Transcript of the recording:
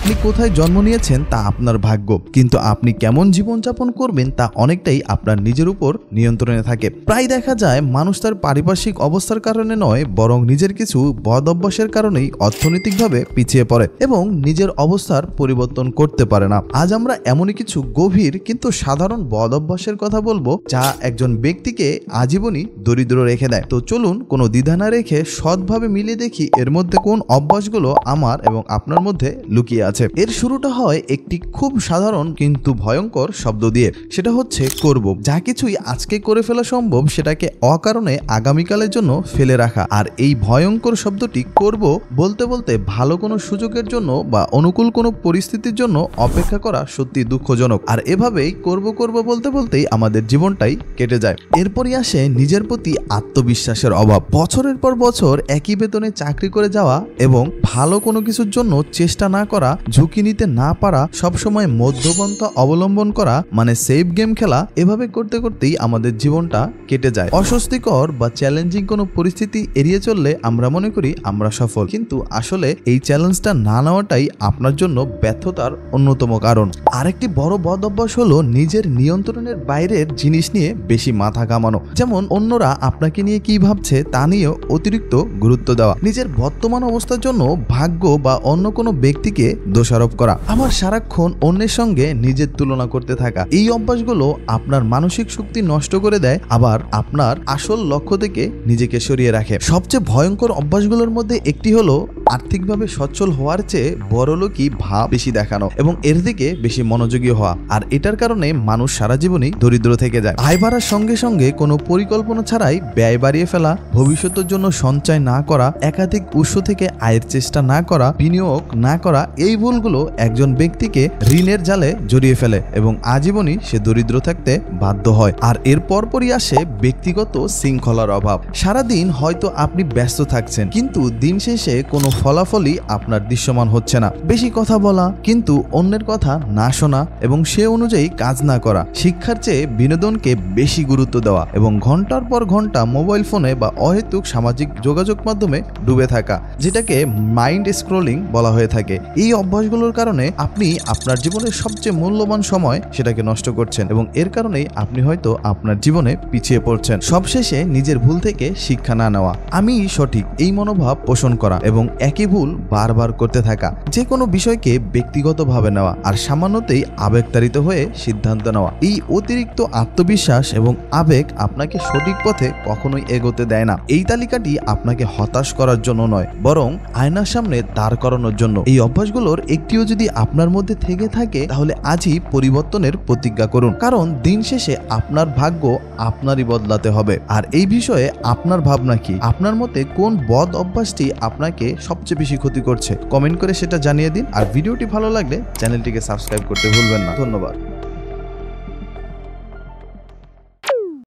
আপনি কোথায় জন্ম নিয়েছেন তা আপনার ভাগ্য, কিন্তু আপনি কেমন জীবনযাপন করবেন তা অনেকটাই আপনার নিজের উপর নিয়ন্ত্রণে থাকে। প্রায় দেখা যায় মানুষ তার পারিপার্শ্বিক অবস্থার কারণে নয়, বরং নিজের কিছু বদ অভ্যাসের কারণেই অর্থনৈতিকভাবে পিছিয়ে পড়ে এবং নিজের অবস্থার পরিবর্তন করতে পারে না। আজ আমরা এমনই কিছু গভীর কিন্তু সাধারণ বদ অভ্যাসের কথা বলবো যা একজন ব্যক্তিকে আজীবনই দরিদ্র রেখে দেয়। তো চলুন কোনো দ্বিধা না রেখে সৎভাবে মিলিয়ে দেখি এর মধ্যে কোন অভ্যাসগুলো আমার এবং আপনার মধ্যে লুকিয়ে আছে। এর শুরুটা হয় একটি খুব সাধারণ কিন্তু ভয়ঙ্কর শব্দ দিয়ে, সেটা হচ্ছে করব। যা কিছুই আজকে করে ফেলা সম্ভব সেটাকে অকারণে আগামীকালের জন্য ফেলে রাখা। আর এই ভয়ঙ্কর শব্দটি করব বলতে বলতে ভালো কোনো সুযোগের জন্য বা অনুকূল কোনো পরিস্থিতির জন্য অপেক্ষা করা সত্যি দুঃখজনক। আর এভাবেই করব বলতে বলতেই আমাদের জীবনটাই কেটে যায়। এরপরই আসে নিজের প্রতি আত্মবিশ্বাসের অভাব। বছরের পর বছর একই বেতনে চাকরি করে যাওয়া এবং ভালো কোনো কিছুর জন্য চেষ্টা না করা, ঝুঁকি নিতে না পারা, সবসময় মধ্যপন্থা অবলম্বন করা মানে সেফ গেম খেলা, এভাবে করতে করতেই আমাদের জীবনটা কেটে যায়। অস্বস্তিকর বা চ্যালেঞ্জিং কোনো পরিস্থিতি এড়িয়ে চললে আমরা মনে করি আমরা সফল, কিন্তু আসলে এই চ্যালেঞ্জটা না নেওয়াটাই আপনার জন্য ব্যর্থতার অন্যতম কারণ। আরেকটি বড় বদ অভ্যাস হলো নিজের নিয়ন্ত্রণের বাইরের জিনিস নিয়ে বেশি মাথা ঘামানো। যেমন অন্যরা আপনাকে নিয়ে কি ভাবছে তা নিয়েও অতিরিক্ত গুরুত্ব দেওয়া, নিজের বর্তমান অবস্থার জন্য ভাগ্য বা অন্য কোনো ব্যক্তিকে দোষারোপ করা, আবার সারাক্ষণ অন্যের সঙ্গে নিজের তুলনা করতে থাকা। এই অভ্যাসগুলো আপনার মানসিক শক্তি নষ্ট করে দেয়, আবার আপনার আসল লক্ষ্য থেকে নিজেকে সরিয়ে রাখে। সবচেয়ে ভয়ঙ্কর অভ্যাসগুলোর মধ্যে একটি হলো আর্থিকভাবে সচ্ছল হওয়ার চেয়ে বড়লোকই ভাব বেশি দেখানো এবং এর দিকে বেশি মনোযোগী হওয়া। আর এটার কারণে মানুষ সারা জীবনই দরিদ্র থেকে যায়। আয় বাড়ার সঙ্গে সঙ্গে কোনো পরিকল্পনা ছাড়াই ব্যয় বাড়িয়ে ফেলা, ভবিষ্যতের জন্য সঞ্চয় না করা, একাধিক উৎস থেকে আয়ের চেষ্টা না করা, বিনিয়োগ না করা, এই ভুলগুলো একজন ব্যক্তিকে ঋণের জালে জড়িয়ে ফেলে এবং আজীবনই সে দরিদ্র থাকতে বাধ্য হয়। আর এর পরপরই আসে ব্যক্তিগত শৃঙ্খলার অভাব। সারাদিন হয়তো আপনি ব্যস্ত থাকছেন, কিন্তু দিন শেষে কোনো ফলাফলই আপনার দৃশ্যমান হচ্ছে না। বেশি কথা বলা, কিন্তু অন্যের কথা না শোনা এবং সে অনুযায়ী কাজ না করা, শিক্ষার চেয়ে বিনোদনকে বেশি গুরুত্ব দেওয়া এবং ঘন্টার পর ঘন্টা মোবাইল ফোনে বা অহেতুক সামাজিক যোগাযোগ মাধ্যমে ডুবে থাকা, যেটাকে মাইন্ড স্ক্রলিং বলা হয়ে থাকে। এই অভ্যাসগুলোর কারণে আপনি আপনার জীবনের সবচেয়ে মূল্যবান সময় সেটাকে নষ্ট করছেন এবং এর কারণেই আপনি হয়তো আপনার জীবনে পিছিয়ে পড়ছেন। সবশেষে নিজের ভুল থেকে শিক্ষা না নেওয়া, আমি সঠিক এই মনোভাব পোষণ করা এবং একই ভুল বারবার করতে থাকা, যে কোনো বিষয়কে ব্যক্তিগতভাবে নেওয়া আর সামান্যতেই আবেগতাড়িত হয়ে সিদ্ধান্ত নেওয়া। এই অতিরিক্ত আত্মবিশ্বাস এবং আবেগ আপনাকে সঠিক পথে কখনোই এগোতে দেয় না। এই তালিকাটি আপনাকে হতাশ করার জন্য নয়, বরং আয়নার সামনে দাঁড় করানোর জন্য। এই অভ্যাসগুলোর একটিও যদি আপনার মধ্যে থেকে থাকে তাহলে আজই পরিবর্তনের প্রতিজ্ঞা করুন, কারণ দিন শেষে আপনার ভাগ্য আপনারই বদলাতে হবে। আর এই বিষয়ে আপনার ভাবনা কি? আপনার মতে কোন বদ অভ্যাসটি আপনাকে সবচেয়ে বেশি ক্ষতি করছে? কমেন্ট করে সেটা জানিয়ে দিন। আর ভিডিওটি ভালো লাগলে চ্যানেলটিকে সাবস্ক্রাইব করতে ভুলবেন না। ধন্যবাদ।